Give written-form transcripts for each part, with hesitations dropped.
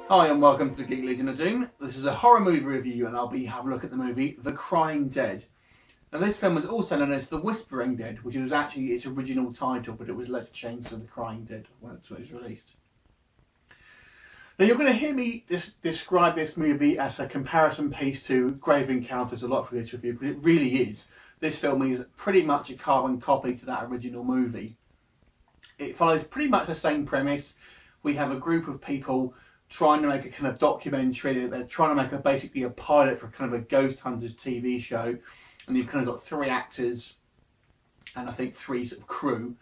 Hi and welcome to the Geek Legion of Doom. This is a horror movie review and I'll be having a look at the movie The Crying Dead. Now this film was also known as The Whispering Dead, which was actually its original title, but it was later changed to The Crying Dead when it was released. Now you're going to hear me describe this movie as a comparison piece to Grave Encounters a lot for this review, but it really is. This film is pretty much a carbon copy to that original movie. It follows pretty much the same premise. We have a group of people trying to make a kind of documentary. They're trying to make basically a pilot for kind of a ghost hunters TV show, and you've kind of got 3 actors and I think 3 sort of crew.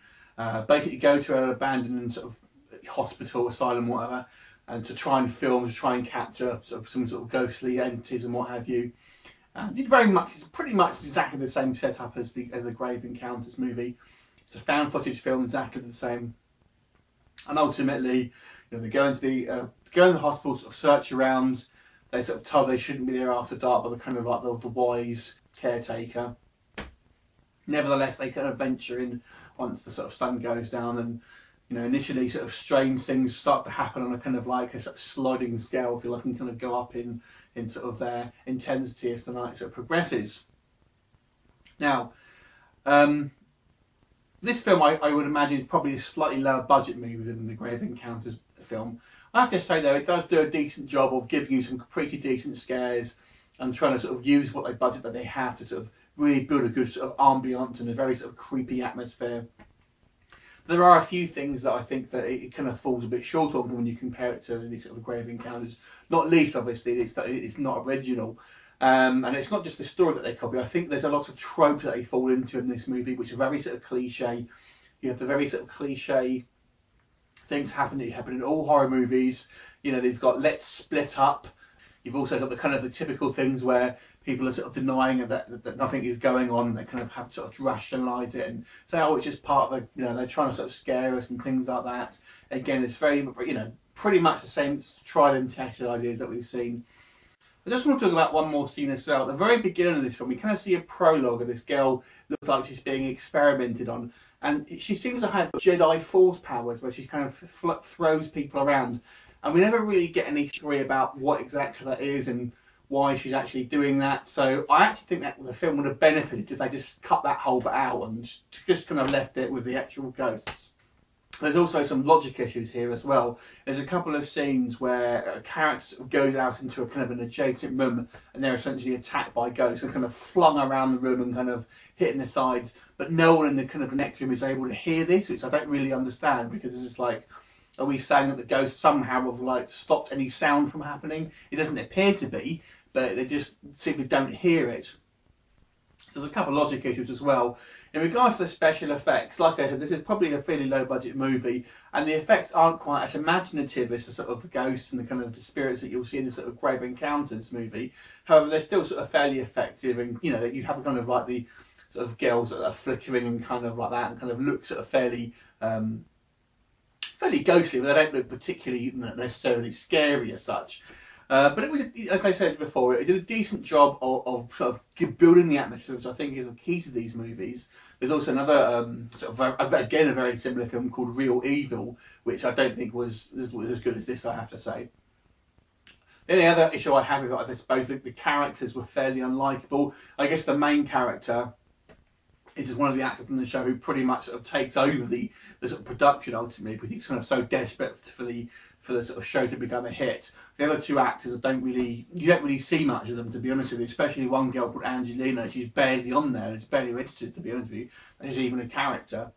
Basically go to an abandoned sort of hospital, asylum, whatever, and to try and film, to try and capture sort of some sort of ghostly entities and what have you. It's pretty much exactly the same setup as the Grave Encounters movie. It's a found footage film, exactly the same. And ultimately, you know, they go into the hospital, sort of search around. They're sort of told they shouldn't be there after dark, but they're kind of like the wise caretaker. Nevertheless, they kind of venture in once the sort of sun goes down, and you know, initially sort of strange things start to happen on a kind of like a sort of sliding scale, if you like, and kind of go up in sort of their intensity as the night sort of progresses. Now, this film, I would imagine, is probably a slightly lower budget movie than the Grave Encounters film. I have to say though, it does do a decent job of giving you some pretty decent scares and trying to sort of use what budget that they have to sort of really build a good sort of ambience and a very sort of creepy atmosphere. But there are a few things that I think that it kind of falls a bit short on when you compare it to the sort of Grave Encounters. Not least, obviously, it's that it's not original. And it's not just the story that they copy. I think there's a lot of tropes that they fall into in this movie, which are very sort of cliche. You have the very sort of cliche things happen in all horror movies. You know, they've got let's split up. You've also got the kind of the typical things where people are sort of denying that nothing is going on, and they kind of have to sort of rationalise it and say, oh, it's just part of the, you know, they're trying to sort of scare us and things like that. Again, it's very, you know, pretty much the same tried and tested ideas that we've seen. I just want to talk about one more scene as well. At the very beginning of this film, we kind of see a prologue of this girl looks like she's being experimented on, and she seems to have Jedi Force powers where she kind of throws people around, and we never really get any story about what exactly that is and why she's actually doing that. So I actually think that the film would have benefited if they just cut that whole bit out and just kind of left it with the actual ghosts. There's also some logic issues here as well. There's a couple of scenes where a character goes out into a kind of an adjacent room and they're essentially attacked by ghosts and kind of flung around the room and kind of hitting the sides, but no one in the kind of the next room is able to hear this, which I don't really understand, because it's just like, are we saying that the ghosts somehow have like stopped any sound from happening? It doesn't appear to be, but they just simply don't hear it. So there's a couple of logic issues as well. In regards to the special effects, like I said, this is probably a fairly low budget movie, and the effects aren't quite as imaginative as the sort of the ghosts and the kind of the spirits that you'll see in the sort of Grave Encounters movie. However, they're still sort of fairly effective, and you know, that you have kind of like the sort of girls that are flickering and kind of like that, and kind of look sort of fairly ghostly, but they don't look particularly necessarily scary as such. But it was, like I said before, it did a decent job of sort of building the atmosphere, which I think is the key to these movies. There's also another, sort of, again, a very similar film called Real Evil, which I don't think was as good as this, I have to say. The only other issue I have with it, I suppose, the characters were fairly unlikable. I guess the main character is one of the actors in the show who pretty much sort of takes over the sort of production ultimately, because he's kind of so desperate for the sort of show to become a hit. The other 2 actors, you don't really see much of them, to be honest with you, especially one girl called Angelina. She's barely on there, it's barely registered, to be honest with you, and she's even a character.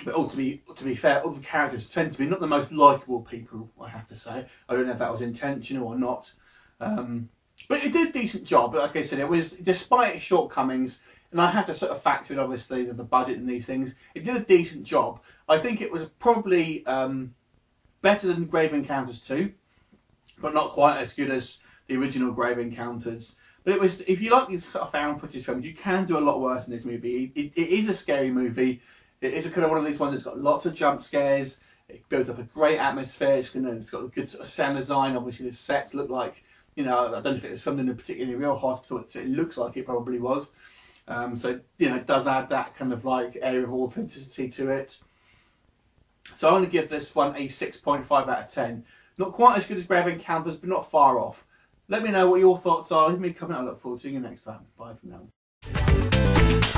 But all to be fair, all the characters tend to be not the most likeable people, I have to say. I don't know if that was intentional or not. But it did a decent job, but like I said, it was, despite its shortcomings, and I had to sort of factor in obviously the budget and these things, it did a decent job. I think it was probably better than Grave Encounters 2, but not quite as good as the original Grave Encounters. But it was, if you like these sort of found footage films, you can do a lot worse in this movie. It is a scary movie. It is a kind of one of these ones that's got lots of jump scares. It builds up a great atmosphere. It's got a good sort of sound design. Obviously the sets look like, you know, I don't know if it was filmed in a particularly real hospital. It looks like it probably was. So, you know, it does add that kind of like area of authenticity to it. So I want to give this one a 6.5 out of 10. Not quite as good as Grave Encounters, but not far off. Let me know what your thoughts are. Leave me a comment. I look forward to seeing you next time. Bye for now.